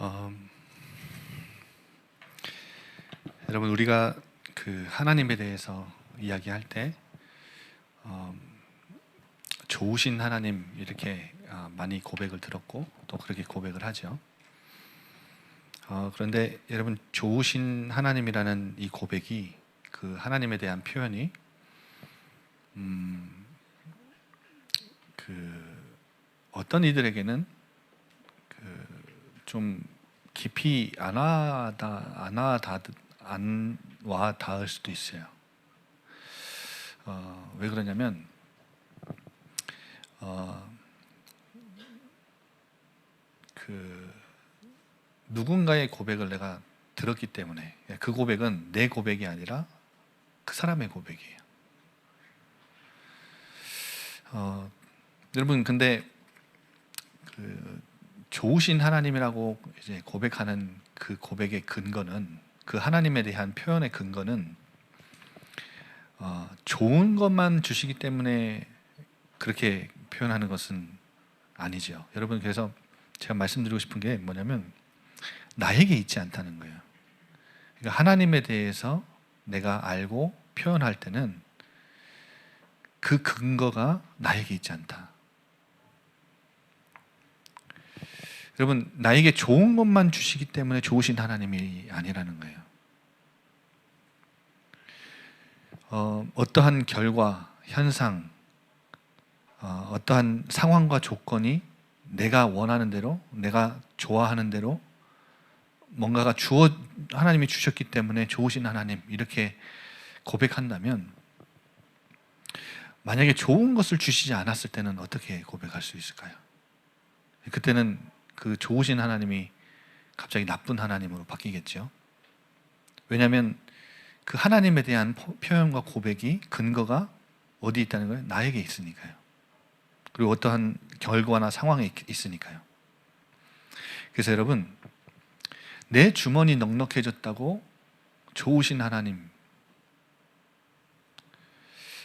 어, 여러분 우리가 그 하나님에 대해서 이야기할 때 좋으신 하나님 이렇게 많이 고백을 들었고 또 그렇게 고백을 하죠. 그런데 여러분 좋으신 하나님이라는 이 고백이 그 하나님에 대한 표현이 그 어떤 이들에게는 그 좀 깊이 안 와 닿을 수도 있어요. 왜 그러냐면 그 누군가의 고백을 내가 들었기 때문에 그 고백은 내 고백이 아니라 그 사람의 고백이에요. 여러분 근데 그 좋으신 하나님이라고 이제 고백하는 그 고백의 근거는, 그 하나님에 대한 표현의 근거는 좋은 것만 주시기 때문에 그렇게 표현하는 것은 아니죠. 여러분 그래서 제가 말씀드리고 싶은 게 뭐냐면 나에게 있지 않다는 거예요. 그러니까 하나님에 대해서 내가 알고 표현할 때는 그 근거가 나에게 있지 않다. 여러분 나에게 좋은 것만 주시기 때문에 좋으신 하나님이 아니라는 거예요. 어떠한 결과, 현상, 어떠한 상황과 조건이 내가 원하는 대로, 내가 좋아하는 대로 뭔가가 하나님이 주셨기 때문에 좋으신 하나님 이렇게 고백한다면, 만약에 좋은 것을 주시지 않았을 때는 어떻게 고백할 수 있을까요? 그때는 그 좋으신 하나님이 갑자기 나쁜 하나님으로 바뀌겠죠. 왜냐하면 그 하나님에 대한 표현과 고백이 근거가 어디 있다는 거예요? 나에게 있으니까요. 그리고 어떠한 결과나 상황에 있으니까요. 그래서 여러분 내 주머니 넉넉해졌다고 좋으신 하나님,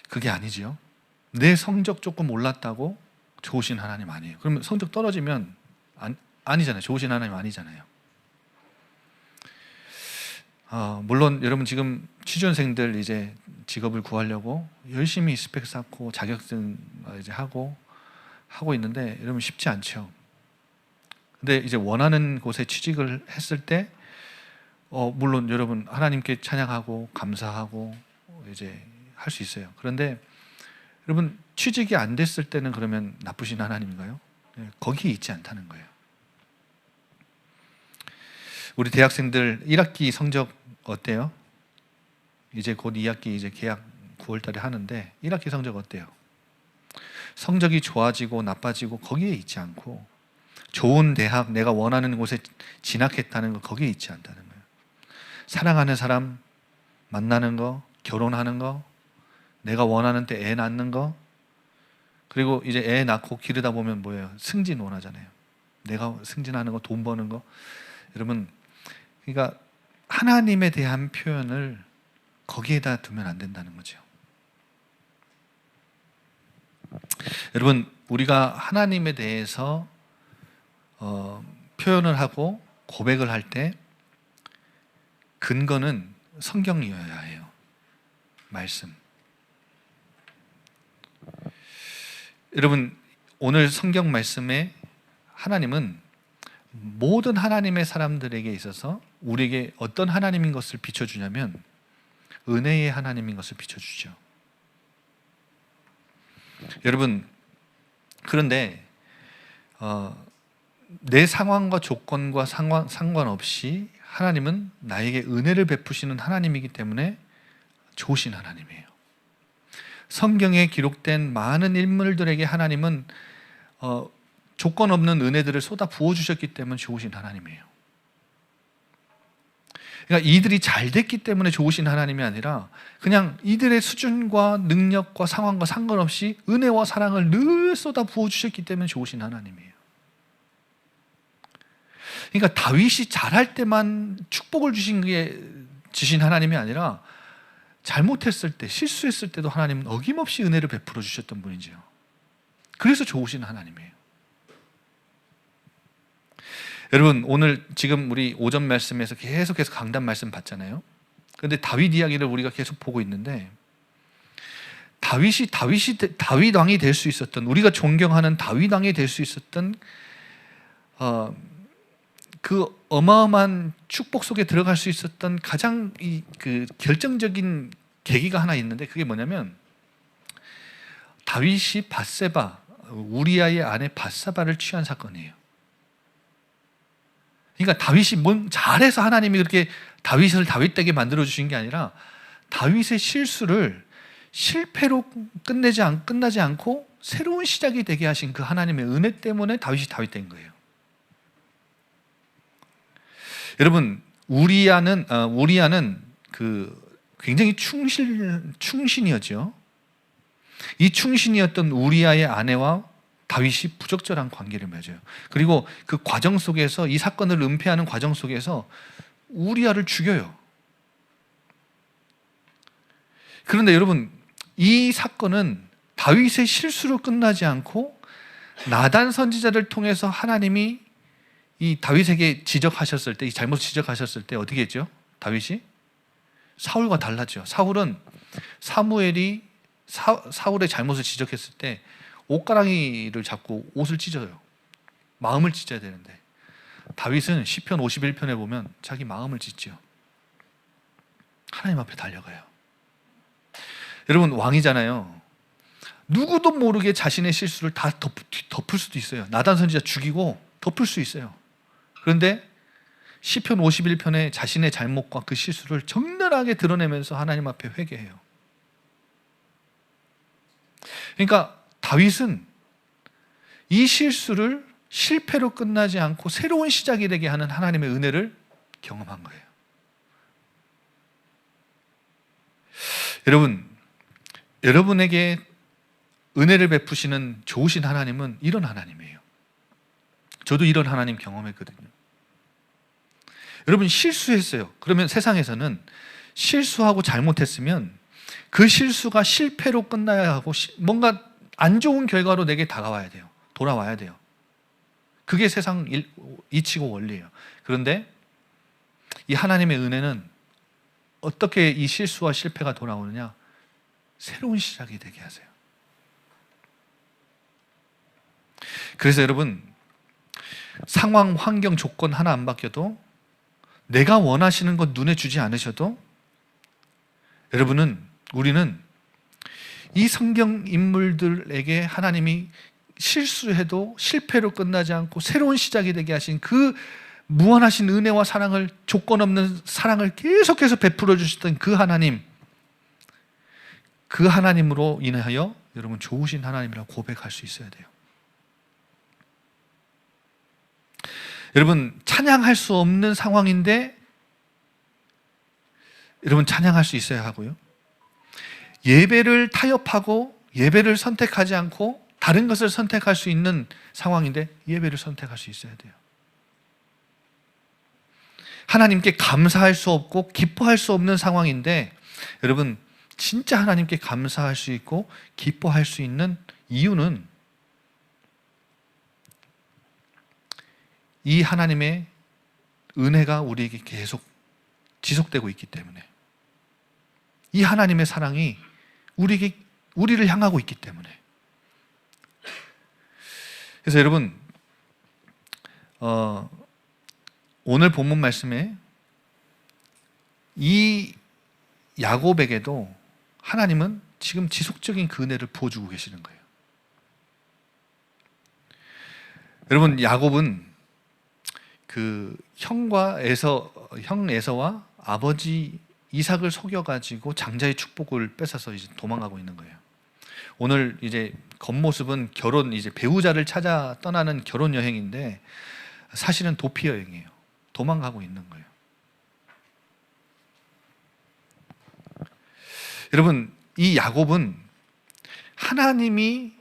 그게 아니지요. 내 성적 조금 올랐다고 좋으신 하나님 아니에요. 그러면 성적 떨어지면 아니잖아요. 좋으신 하나님 아니잖아요. 물론 여러분 지금 취준생들 이제 직업을 구하려고 열심히 스펙 쌓고 자격증 이제 하고 있는데 여러분 쉽지 않죠. 근데 이제 원하는 곳에 취직을 했을 때 물론 여러분 하나님께 찬양하고 감사하고 이제 할 수 있어요. 그런데 여러분 취직이 안 됐을 때는 그러면 나쁘신 하나님인가요? 거기에 있지 않다는 거예요. 우리 대학생들 1학기 성적 어때요? 이제 곧 2학기 이제 계약 9월 달에 하는데 1학기 성적 어때요? 성적이 좋아지고 나빠지고 거기에 있지 않고, 좋은 대학, 내가 원하는 곳에 진학했다는 거 거기에 있지 않다는 거예요. 사랑하는 사람 만나는 거, 결혼하는 거, 내가 원하는 때 애 낳는 거, 그리고 이제 애 낳고 기르다 보면 뭐예요? 승진 원하잖아요. 내가 승진하는 거, 돈 버는 거. 여러분 그러니까 하나님에 대한 표현을 거기에다 두면 안 된다는 거죠. 여러분 우리가 하나님에 대해서 표현을 하고 고백을 할 때 근거는 성경이어야 해요. 말씀. 여러분 오늘 성경 말씀에 하나님은 모든 하나님의 사람들에게 있어서 우리에게 어떤 하나님인 것을 비춰주냐면 은혜의 하나님인 것을 비춰주죠. 여러분 그런데 내 상황과 조건과 상관없이 하나님은 나에게 은혜를 베푸시는 하나님이기 때문에 좋으신 하나님이에요. 성경에 기록된 많은 인물들에게 하나님은 조건 없는 은혜들을 쏟아 부어주셨기 때문에 좋으신 하나님이에요. 그러니까 이들이 잘 됐기 때문에 좋으신 하나님이 아니라 그냥 이들의 수준과 능력과 상황과 상관없이 은혜와 사랑을 늘 쏟아 부어주셨기 때문에 좋으신 하나님이에요. 그러니까 다윗이 잘할 때만 축복을 주신 하나님이 아니라 잘못했을 때, 실수했을 때도 하나님은 어김없이 은혜를 베풀어 주셨던 분이죠. 그래서 좋으신 하나님이에요. 여러분 오늘 지금 우리 오전 말씀에서 계속해서 강단 말씀 봤잖아요. 그런데 다윗 이야기를 우리가 계속 보고 있는데 다윗 왕이 될 수 있었던, 우리가 존경하는 다윗 왕이 될 수 있었던 그 어마어마한 축복 속에 들어갈 수 있었던 가장 그 결정적인 계기가 하나 있는데, 그게 뭐냐면 다윗이 밧세바, 우리아의 아내 밧세바를 취한 사건이에요. 그러니까 다윗이 뭔 잘해서 하나님이 그렇게 다윗을 다윗되게 만들어 주신 게 아니라 다윗의 실수를 실패로 끝나지 않고 새로운 시작이 되게 하신 그 하나님의 은혜 때문에 다윗이 다윗된 거예요. 여러분 우리아는 그 굉장히 충신이었죠. 이 충신이었던 우리아의 아내와 다윗이 부적절한 관계를 맺어요. 그리고 그 과정 속에서, 이 사건을 은폐하는 과정 속에서 우리아를 죽여요. 그런데 여러분 이 사건은 다윗의 실수로 끝나지 않고 나단 선지자를 통해서 하나님이 이 다윗에게 지적하셨을 때, 이 잘못 지적하셨을 때 어떻게 했죠? 다윗이 사울과 달랐죠. 사울은 사무엘이 사울의 잘못을 지적했을 때 옷가랑이를 잡고 옷을 찢어요. 마음을 찢어야 되는데 다윗은 시편 51편에 보면 자기 마음을 찢죠. 하나님 앞에 달려가요. 여러분 왕이잖아요. 누구도 모르게 자신의 실수를 다 덮을 수도 있어요. 나단 선지자 죽이고 덮을 수 있어요. 그런데 시편 51편에 자신의 잘못과 그 실수를 적나라하게 드러내면서 하나님 앞에 회개해요. 그러니까 다윗은 이 실수를 실패로 끝나지 않고 새로운 시작이 되게 하는 하나님의 은혜를 경험한 거예요. 여러분, 여러분에게 은혜를 베푸시는 좋으신 하나님은 이런 하나님이에요. 저도 이런 하나님 경험했거든요. 여러분 실수했어요. 그러면 세상에서는 실수하고 잘못했으면 그 실수가 실패로 끝나야 하고 뭔가 안 좋은 결과로 내게 다가와야 돼요. 돌아와야 돼요. 그게 세상 이치고 원리예요. 그런데 이 하나님의 은혜는 어떻게 이 실수와 실패가 돌아오느냐? 새로운 시작이 되게 하세요. 그래서 여러분 상황, 환경, 조건 하나 안 바뀌어도, 내가 원하시는 것 눈에 주지 않으셔도 우리는 이 성경 인물들에게 하나님이 실수해도 실패로 끝나지 않고 새로운 시작이 되게 하신 그 무한하신 은혜와 사랑을, 조건 없는 사랑을 계속해서 베풀어 주셨던 그 하나님, 그 하나님으로 인하여 여러분 좋으신 하나님이라고 고백할 수 있어야 돼요. 여러분 찬양할 수 없는 상황인데 여러분 찬양할 수 있어야 하고요. 예배를 타협하고 예배를 선택하지 않고 다른 것을 선택할 수 있는 상황인데 예배를 선택할 수 있어야 돼요. 하나님께 감사할 수 없고 기뻐할 수 없는 상황인데 여러분 진짜 하나님께 감사할 수 있고 기뻐할 수 있는 이유는 이 하나님의 은혜가 우리에게 계속 지속되고 있기 때문에, 이 하나님의 사랑이 우리를 향하고 있기 때문에. 그래서 여러분 오늘 본문 말씀에 이 야곱에게도 하나님은 지금 지속적인 그 은혜를 부어주고 계시는 거예요. 여러분 야곱은 그 형 에서와 아버지 이삭을 속여가지고 장자의 축복을 뺏어서 이제 도망가고 있는 거예요. 오늘 이제 겉모습은 이제 배우자를 찾아 떠나는 결혼 여행인데 사실은 도피 여행이에요. 도망가고 있는 거예요. 여러분 이 야곱은 하나님이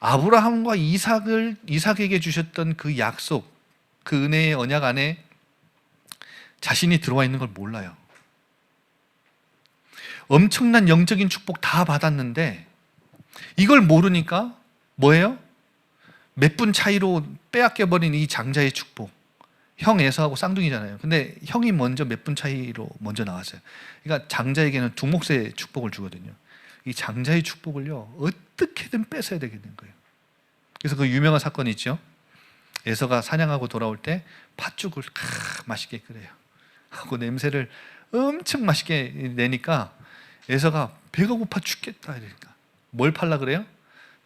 아브라함과 이삭에게 주셨던 그 약속, 그 은혜의 언약 안에 자신이 들어와 있는 걸 몰라요. 엄청난 영적인 축복 다 받았는데 이걸 모르니까 뭐예요? 몇 분 차이로 빼앗겨버린 이 장자의 축복, 형 에서하고 쌍둥이잖아요. 근데 형이 먼저 몇 분 차이로 먼저 나왔어요. 그러니까 장자에게는 두 몫의 축복을 주거든요. 이 장자의 축복을요, 어떻게든 뺏어야 되겠는 거예요. 그래서 그 유명한 사건이 있죠. 에서가 사냥하고 돌아올 때 팥죽을 맛있게 끓여요. 하고 냄새를 엄청 맛있게 내니까 에서가 배가 고파 죽겠다 이러니까 뭘 팔라 그래요?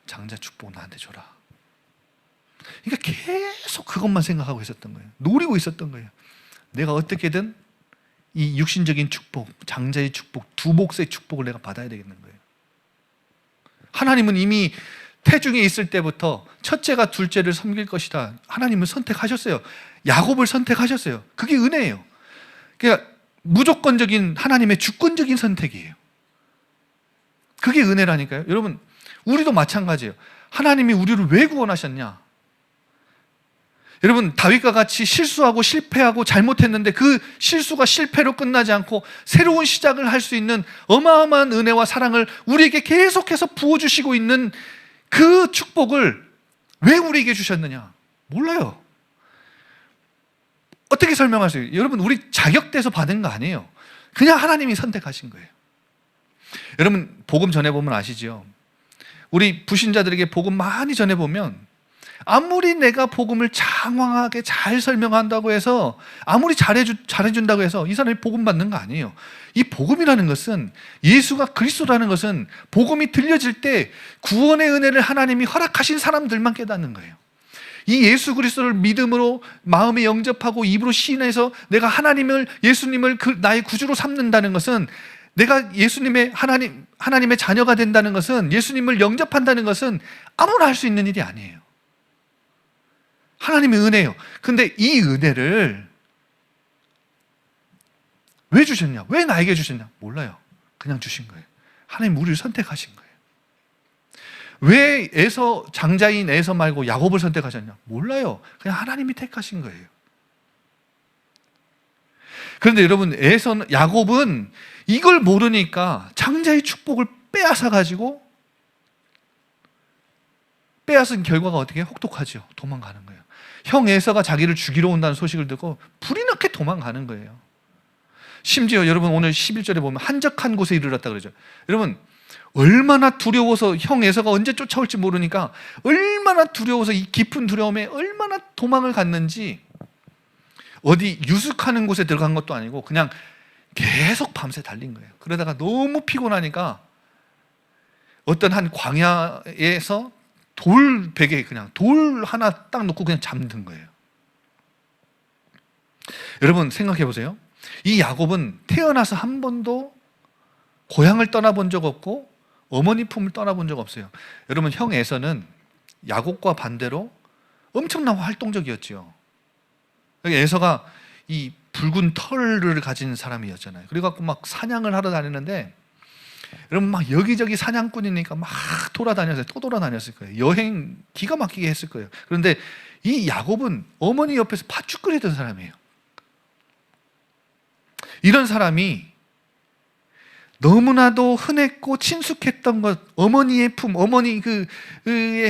장자 축복 나한테 줘라. 그러니까 계속 그것만 생각하고 있었던 거예요. 노리고 있었던 거예요. 내가 어떻게든 이 육신적인 축복, 장자의 축복, 두 몫의 축복을 내가 받아야 되겠는 거예요. 하나님은 이미 태중에 있을 때부터 첫째가 둘째를 섬길 것이다. 하나님은 선택하셨어요. 야곱을 선택하셨어요. 그게 은혜예요. 그러니까 무조건적인 하나님의 주권적인 선택이에요. 그게 은혜라니까요. 여러분, 우리도 마찬가지예요. 하나님이 우리를 왜 구원하셨냐? 여러분, 다윗과 같이 실수하고 실패하고 잘못했는데 그 실수가 실패로 끝나지 않고 새로운 시작을 할 수 있는 어마어마한 은혜와 사랑을 우리에게 계속해서 부어주시고 있는 그 축복을 왜 우리에게 주셨느냐? 몰라요. 어떻게 설명할 수 있어요? 여러분, 우리 자격돼서 받은 거 아니에요. 그냥 하나님이 선택하신 거예요. 여러분, 복음 전해보면 아시죠? 우리 불신자들에게 복음 많이 전해보면 아무리 내가 복음을 장황하게 잘 설명한다고 해서 아무리 잘해준다고 해서 이 사람이 복음 받는 거 아니에요. 이 복음이라는 것은, 예수가 그리스도라는 것은 복음이 들려질 때 구원의 은혜를 하나님이 허락하신 사람들만 깨닫는 거예요. 이 예수 그리스도를 믿음으로 마음에 영접하고 입으로 시인해서 내가 예수님을 나의 구주로 삼는다는 것은, 내가 하나님의 자녀가 된다는 것은, 예수님을 영접한다는 것은 아무나 할 수 있는 일이 아니에요. 하나님의 은혜예요. 근데 이 은혜를 왜 주셨냐? 왜 나에게 주셨냐? 몰라요. 그냥 주신 거예요. 하나님 우리를 선택하신 거예요. 왜 장자인 에서 말고 야곱을 선택하셨냐? 몰라요. 그냥 하나님이 택하신 거예요. 그런데 여러분, 야곱은 이걸 모르니까 장자의 축복을 빼앗은 결과가 어떻게 해요? 혹독하죠. 도망가는 거예요. 형 에서가 자기를 죽이러 온다는 소식을 듣고 불이 나게 도망가는 거예요. 심지어 여러분, 오늘 11절에 보면 한적한 곳에 이르렀다 그러죠. 여러분, 얼마나 두려워서, 형 에서가 언제 쫓아올지 모르니까 얼마나 두려워서, 이 깊은 두려움에 얼마나 도망을 갔는지, 어디 유숙하는 곳에 들어간 것도 아니고 그냥 계속 밤새 달린 거예요. 그러다가 너무 피곤하니까 어떤 한 광야에서 돌베개에 그냥 돌 하나 딱 놓고 그냥 잠든 거예요. 여러분, 생각해 보세요. 이 야곱은 태어나서 한 번도 고향을 떠나본 적 없고 어머니 품을 떠나본 적 없어요. 여러분, 형 에서는 야곱과 반대로 엄청나게 활동적이었죠. 에서가 이 붉은 털을 가진 사람이었잖아요. 그래갖고 막 사냥을 하러 다니는데, 여러분, 막 여기저기 사냥꾼이니까 막 또 돌아다녔을 거예요. 여행 기가 막히게 했을 거예요. 그런데 이 야곱은 어머니 옆에서 팥죽 끓이던 사람이에요. 이런 사람이 너무나도 흔했고 친숙했던 것, 어머니의 품, 어머니의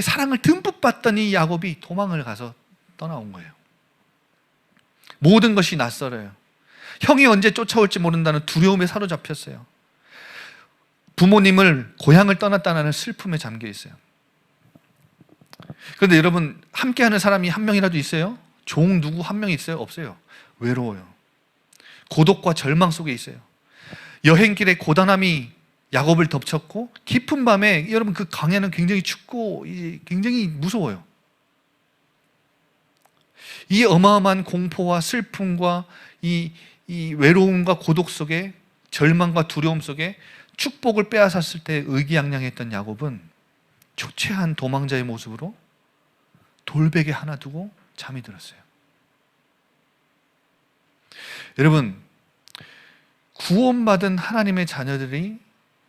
사랑을 듬뿍 받던 이 야곱이 도망을 가서 떠나온 거예요. 모든 것이 낯설어요. 형이 언제 쫓아올지 모른다는 두려움에 사로잡혔어요. 부모님을 고향을 떠났다는 슬픔에 잠겨 있어요. 그런데 여러분, 함께하는 사람이 한 명이라도 있어요? 종 누구 한 명 있어요? 없어요. 외로워요. 고독과 절망 속에 있어요. 여행길에 고단함이 야곱을 덮쳤고, 깊은 밤에, 여러분, 그 광야는 굉장히 춥고 굉장히 무서워요. 이 어마어마한 공포와 슬픔과 이 외로움과 고독 속에, 절망과 두려움 속에 축복을 빼앗았을 때 의기양양했던 야곱은 초췌한 도망자의 모습으로 돌베개 하나 두고 잠이 들었어요. 여러분, 구원받은 하나님의 자녀들이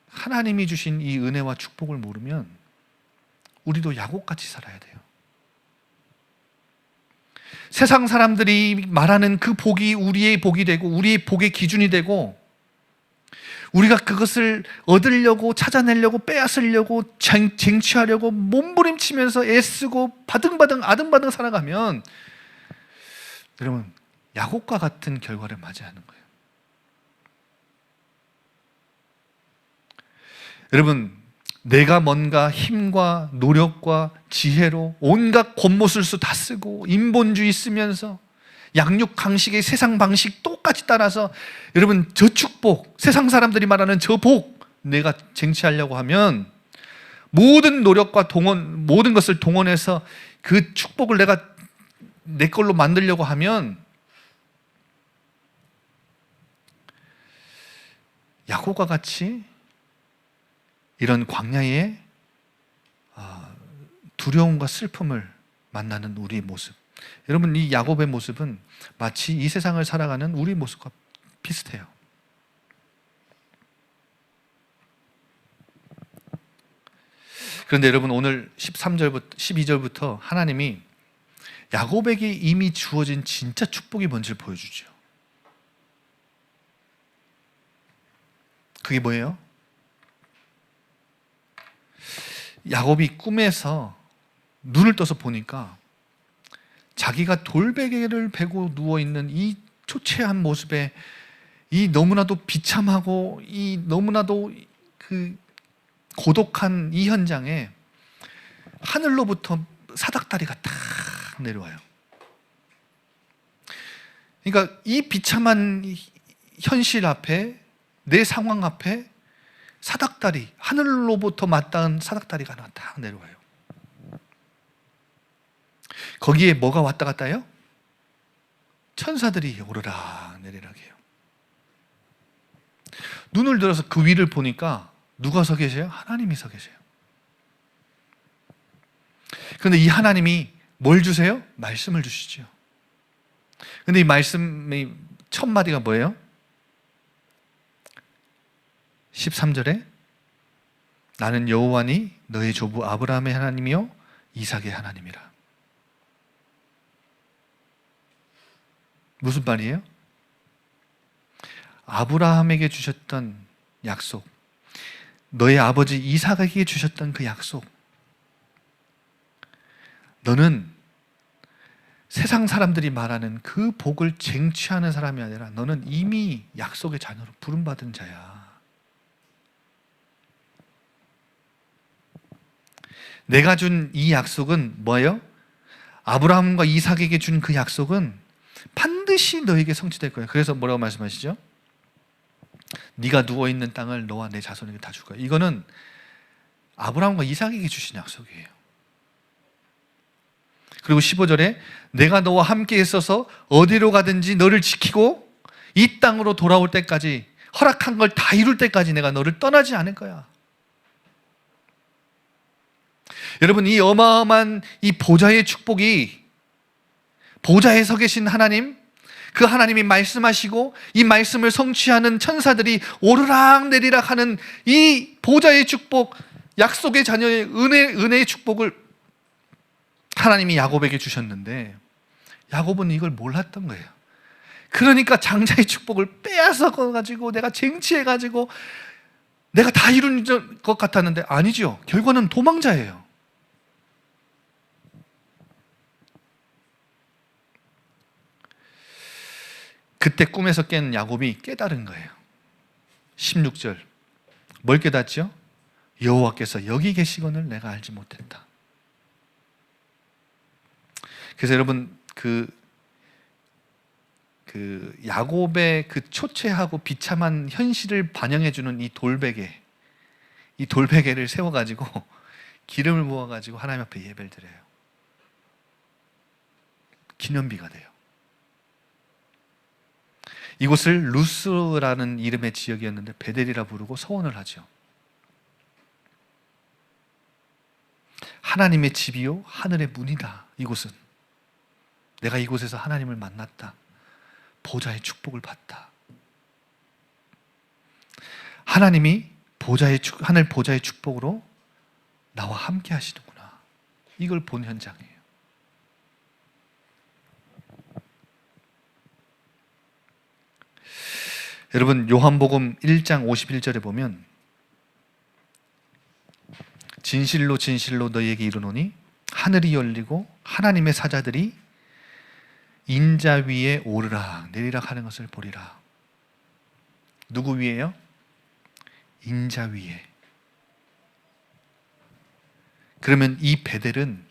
하나님이 주신 이 은혜와 축복을 모르면 우리도 야곱같이 살아야 돼요. 세상 사람들이 말하는 그 복이 우리의 복이 되고, 우리의 복의 기준이 되고, 우리가 그것을 얻으려고, 찾아내려고, 빼앗으려고, 쟁취하려고 몸부림치면서 애쓰고 바등바등 아등바등 살아가면, 여러분, 야곱과 같은 결과를 맞이하는 거예요. 여러분, 내가 뭔가 힘과 노력과 지혜로 온갖 권모술수 다 쓰고 인본주의 쓰면서 양육 강식의 세상 방식 똑같이 따라서 여러분 저 축복, 세상 사람들이 말하는 저 복 내가 쟁취하려고 하면 모든 노력과 모든 것을 동원해서 그 축복을 내가 내 걸로 만들려고 하면 야곱과 같이 이런 광야의 두려움과 슬픔을 만나는 우리의 모습. 여러분, 이 야곱의 모습은 마치 이 세상을 살아가는 우리 모습과 비슷해요. 그런데 여러분, 오늘 13절부터 12절부터 하나님이 야곱에게 이미 주어진 진짜 축복이 뭔지를 보여주죠. 그게 뭐예요? 야곱이 꿈에서 눈을 떠서 보니까 자기가 돌베개를 베고 누워있는 이 초췌한 모습에 이 너무나도 비참하고 이 너무나도 그 고독한 이 현장에 하늘로부터 사닥다리가 탁 내려와요. 그러니까 이 비참한 현실 앞에, 내 상황 앞에 사닥다리, 하늘로부터 맞닿은 사닥다리가 하나 딱 내려와요. 거기에 뭐가 왔다 갔다 해요? 천사들이 오르락 내리락 해요. 눈을 들어서 그 위를 보니까 누가 서 계세요? 하나님이 서 계세요. 그런데 이 하나님이 뭘 주세요? 말씀을 주시죠. 그런데 이 말씀의 첫 마디가 뭐예요? 13절에 나는 여호와니 너의 조부 아브라함의 하나님이요 이삭의 하나님이라. 무슨 말이에요? 아브라함에게 주셨던 약속, 너의 아버지 이삭에게 주셨던 그 약속, 너는 세상 사람들이 말하는 그 복을 쟁취하는 사람이 아니라 너는 이미 약속의 자녀로 부름받은 자야. 내가 준 이 약속은 뭐예요? 아브라함과 이삭에게 준 그 약속은 반드시 너에게 성취될 거예요. 그래서 뭐라고 말씀하시죠? 네가 누워있는 땅을 너와 내 자손에게 다 줄 거야. 이거는 아브라함과 이삭에게 주신 약속이에요. 그리고 15절에 내가 너와 함께 있어서 어디로 가든지 너를 지키고 이 땅으로 돌아올 때까지, 허락한 걸 다 이룰 때까지 내가 너를 떠나지 않을 거야. 여러분, 이 어마어마한 이 보좌의 축복이, 보좌에 서 계신 하나님, 그 하나님이 말씀하시고 이 말씀을 성취하는 천사들이 오르락 내리락 하는 이 보좌의 축복, 약속의 자녀의 은혜의 축복을 하나님이 야곱에게 주셨는데 야곱은 이걸 몰랐던 거예요. 그러니까 장자의 축복을 빼앗아 가지고 내가 쟁취해 가지고 내가 다 이룬 것 같았는데 아니죠. 결과는 도망자예요. 그때 꿈에서 깬 야곱이 깨달은 거예요. 16절 뭘 깨닫죠? 여호와께서 여기 계시거늘 내가 알지 못했다. 그래서 여러분 그 야곱의 그 초췌하고 비참한 현실을 반영해주는 이 돌베개를 세워가지고 기름을 부어가지고 하나님 앞에 예배를 드려요. 기념비가 돼요. 이곳을 루스라는 이름의 지역이었는데 베델이라 부르고 서원을 하죠. 하나님의 집이요 하늘의 문이다. 이곳은 내가 이곳에서 하나님을 만났다. 보좌의 축복을 받다. 하나님이 하늘 보좌의 축복으로 나와 함께 하시는구나. 이걸 본 현장이에요. 여러분 요한복음 1장 51절에 보면 진실로 진실로 너희에게 이르노니 하늘이 열리고 하나님의 사자들이 인자 위에 오르락 내리락 하는 것을 보리라. 누구 위에요? 인자 위에. 그러면 이 베델은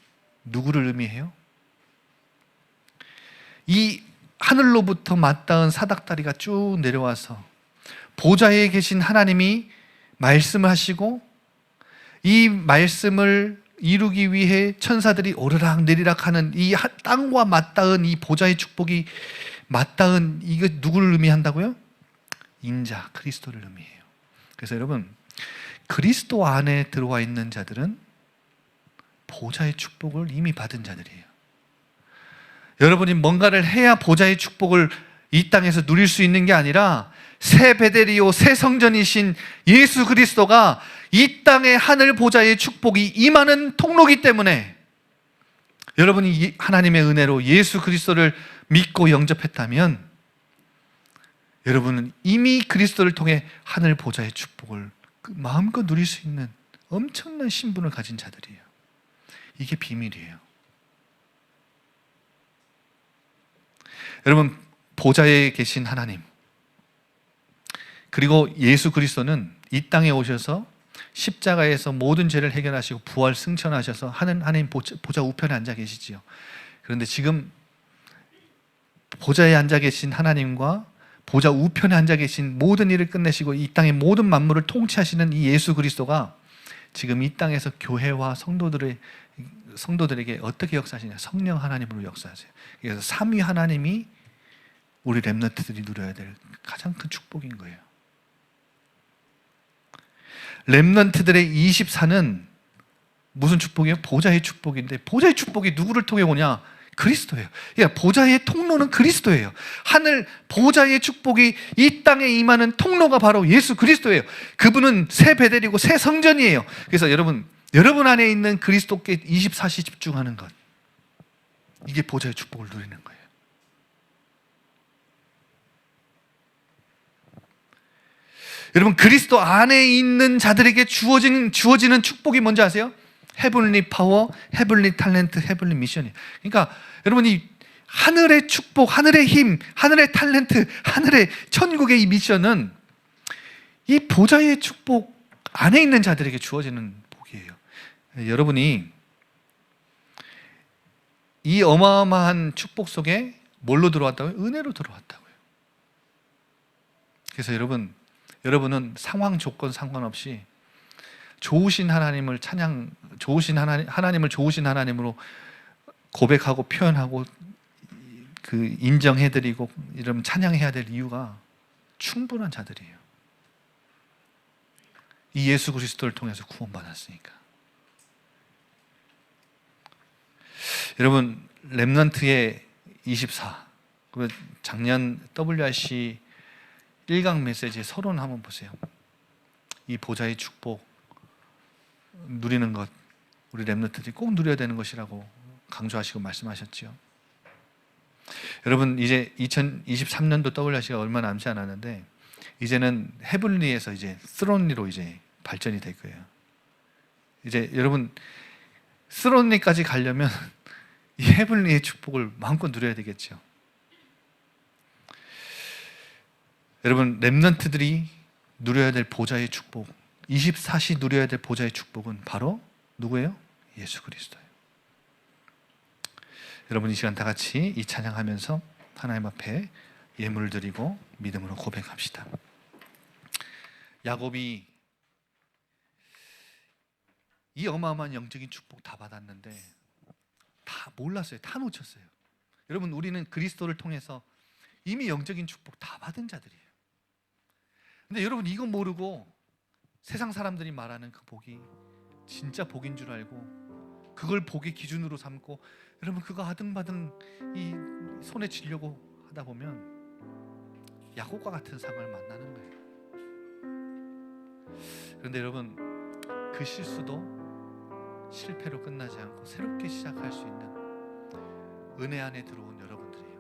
누구를 의미해요? 이 하늘로부터 맞닿은 사닥다리가 쭉 내려와서 보좌에 계신 하나님이 말씀을 하시고 이 말씀을 이루기 위해 천사들이 오르락 내리락 하는 이 땅과 맞닿은 이 보좌의 축복이 맞닿은 이거 누구를 의미한다고요? 인자, 그리스도를 의미해요. 그래서 여러분, 그리스도 안에 들어와 있는 자들은 보좌의 축복을 이미 받은 자들이에요. 여러분이 뭔가를 해야 보좌의 축복을 이 땅에서 누릴 수 있는 게 아니라 새 베델이요 새 성전이신 예수 그리스도가 이 땅의 하늘 보좌의 축복이 임하는 통로이기 때문에 여러분이 하나님의 은혜로 예수 그리스도를 믿고 영접했다면 여러분은 이미 그리스도를 통해 하늘 보좌의 축복을 마음껏 누릴 수 있는 엄청난 신분을 가진 자들이에요. 이게 비밀이에요. 여러분, 보좌에 계신 하나님 그리고 예수 그리스도는 이 땅에 오셔서 십자가에서 모든 죄를 해결하시고 부활 승천하셔서 하나님 보좌 우편에 앉아 계시지요. 그런데 지금 보좌에 앉아 계신 하나님과 보좌 우편에 앉아 계신 모든 일을 끝내시고 이 땅의 모든 만물을 통치하시는 이 예수 그리스도가 지금 이 땅에서 교회와 성도들에게 어떻게 역사하시냐? 성령 하나님으로 역사하세요. 그래서 삼위 하나님이 우리 렘넌트들이 누려야 될 가장 큰 축복인 거예요. 렘넌트들의 24는 무슨 축복이에요? 보좌의 축복인데 보좌의 축복이 누구를 통해 오냐? 그리스도예요. 그러니까 보좌의 통로는 그리스도예요. 하늘 보좌의 축복이 이 땅에 임하는 통로가 바로 예수 그리스도예요. 그분은 새 베델이고 새 성전이에요. 그래서 여러분 안에 있는 그리스도께 24시 집중하는 것, 이게 보좌의 축복을 누리는 거예요. 여러분, 그리스도 안에 있는 자들에게 주어지는 축복이 뭔지 아세요? 헤블리 파워, 헤블리 탤런트, 헤블리 미션이에요. 그러니까 여러분이 하늘의 축복, 하늘의 힘, 하늘의 탤런트, 하늘의 천국의 이 미션은 이 보좌의 축복 안에 있는 자들에게 주어지는 복이에요. 여러분이 이 어마어마한 축복 속에 뭘로 들어왔다고요? 은혜로 들어왔다고요. 그래서 여러분은 상황 조건 상관없이 좋으신 하나님을 하나님을 좋으신 하나님으로 고백하고 표현하고 그 인정해드리고 이러면 찬양해야 될 이유가 충분한 자들이에요. 이 예수 그리스도를 통해서 구원받았으니까. 여러분, 렘넌트의 24, 작년 WRC 1강 메시지의 서론 한번 보세요. 이 보좌의 축복 누리는 것, 우리 렘넌트들이 꼭 누려야 되는 것이라고 강조하시고 말씀하셨죠. 여러분, 이제 2023년도 WRC가 얼마 남지 않았는데 이제는 헤블리에서 이제 스론리로 이제 발전이 될 거예요. 이제 여러분 스론리까지 가려면 이 헤블리의 축복을 마음껏 누려야 되겠죠. 여러분, 렘넌트들이 누려야 될 보좌의 축복, 24시 누려야 될 보좌의 축복은 바로 누구예요? 예수 그리스도예요. 여러분, 이 시간 다 같이 이 찬양하면서 하나님 앞에 예물을 드리고 믿음으로 고백합시다. 야곱이 이 어마어마한 영적인 축복 다 받았는데 다 몰랐어요. 다 놓쳤어요. 여러분, 우리는 그리스도를 통해서 이미 영적인 축복 다 받은 자들이에요. 근데 여러분, 이거 모르고 세상 사람들이 말하는 그 복이 진짜 복인 줄 알고 그걸 복의 기준으로 삼고 여러분 그거 아등바등 이 손에 쥐려고 하다 보면 야곱과 같은 상을 만나는 거예요. 그런데 여러분, 그 실수도 실패로 끝나지 않고 새롭게 시작할 수 있는 은혜 안에 들어온 여러분들이에요.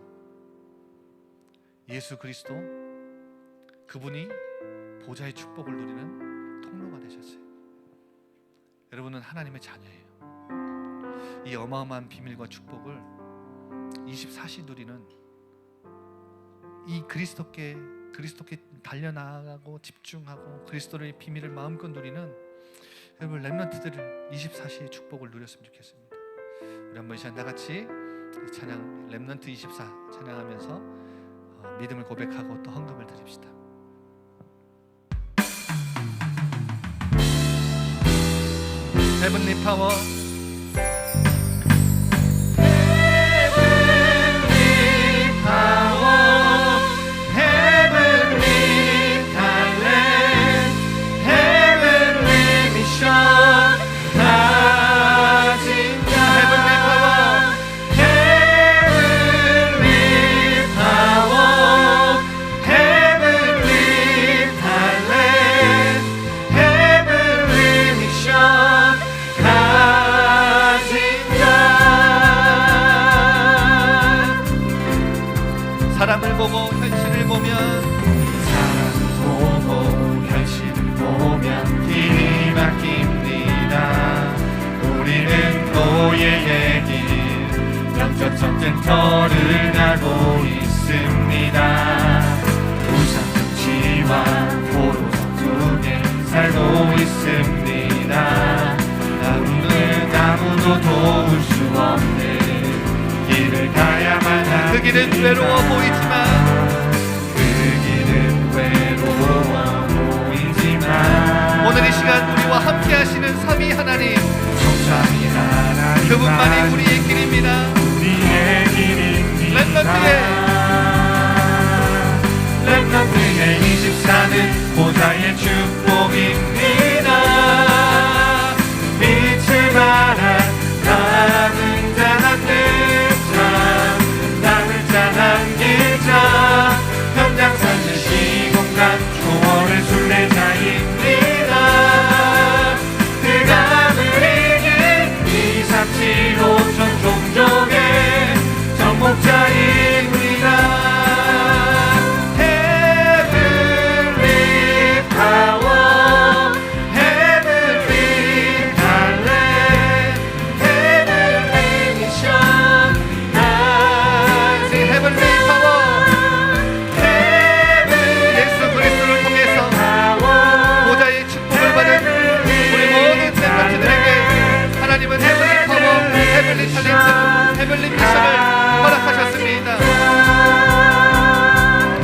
예수 그리스도, 그분이 보좌의 축복을 누리는 통로가 되셨어요. 여러분은 하나님의 자녀예요. 이 어마어마한 비밀과 축복을 24시 누리는 이 그리스도께 달려나가고 집중하고 그리스도의 비밀을 마음껏 누리는 여러분 렘넌트들을 24시의 축복을 누렸으면 좋겠습니다. 우리 한번 이 시간 다같이 찬양 렘넌트 24 찬양하면서 믿음을 고백하고 또 헌금을 드립시다. Heavenly Power, Heavenly Power, Heavenly Talent, Heavenly Mission, 가진 자. Heavenly Power, Heavenly Power, Heavenly Talent, Heavenly Mission. 사람을 보고 현실을 보면 길이 바뀝니다. 우리는 노예의 길 영적 전쟁터를 가고 있습니다. 우상 정치와 포로선 속에 살고 있습니다. 아무도 도울 수 없는 길을 가야만 합니다. 그 길은 외로워 보이지만 오늘 이 시간 우리와 함께 하시는 삼위 하나님, 그분만이 우리의 길입니다. 렘넌트의 24는 보좌의 축복입니다. 빛을 발한 남은 자 남는 자 남을 자 남길 자 현장 산지 시공간 초월의 순례자입니다. 흑암을 이긴 237호천 종족의 정복자입니다. Heavenly Power, Heavenly Talent, Heavenly Mission, Heavenly Power. 예수 그리스도를 통해서 보좌의 축복을 받은 우리 모든 렘넌트들에게 하나님은 Heavenly Power, Heavenly Talent, Heavenly Mission을 허락하셨습니다.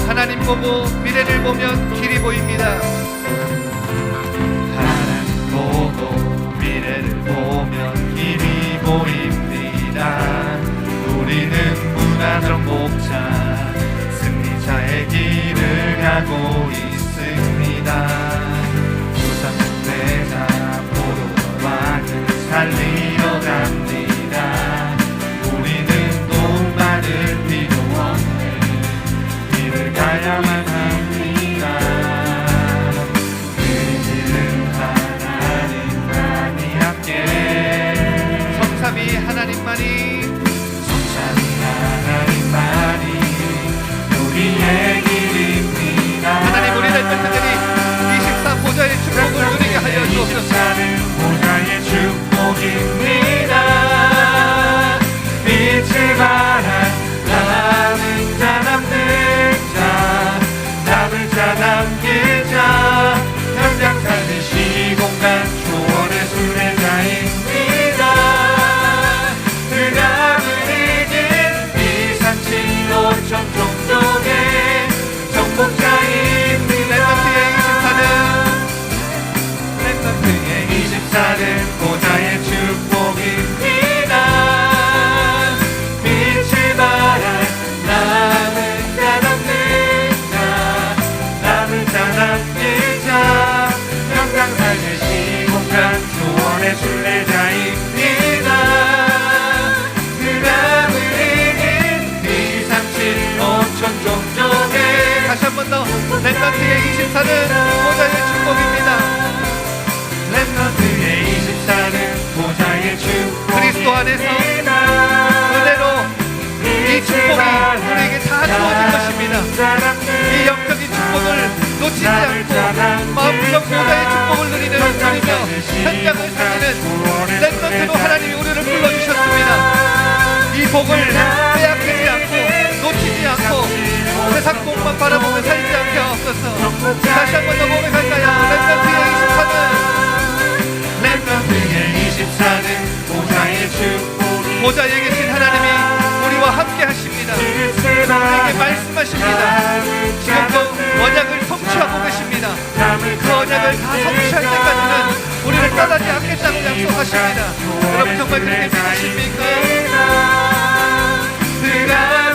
하나님 보고 미래를 보면 길이 보입니다. 하나님 보고 미래를 보면 길이 보입니다. 우리는 무난정 목자 승리자의 길을 가고 있습니다. 우상 숭배자 포로왕을 살리러 갑니다. 우리는 돈만을 필요 없는 길을 가야만 합니다. 그 길은 하나님만이 함께 성삼위 하나님만이 우리의 길입니다. 하나님 우리 렘넌트들이 24 보좌의 축복을 누리게 하여 주옵소서. 보좌의 축복입니다. 빛을 발한 남은 자 남는 자 남을 자 남길 자 현장 삶의 시공간 초월의 순례자입니다. 흑암을 이긴 237호천 종족의 정복자입니다. 렘넌트의 24는 보좌의 축복입니다. 빛을 발한 남은 자 남는 자 남을 자 남길 자 영광 삶의 시공간 초월의 순례자입니다. 흑암을 이긴 237호천 종족의 다시 한 번 더 렘넌트의 24는 보좌의 축복입니다. 렘넌트의 24는 보좌의 축복 그리스도 안에서 은혜로 이 축복이 우리에게 다 주어질 것입니다. 이 영적인 축복을 놓치지 않고 마음껏 보좌의 축복을 누리며 현장을 살리는 렘넌트로 하나님이 우리를 불러주셨습니다. 이 복을 빼앗기지 말씀하십니다. 지금도 언약을 성취하고 계십니다. 그 언약을 다 성취할 때까지는 우리를 떠나지 않겠다고 약속하십니다. 여러분 정말 그렇게 믿으십니까? 그가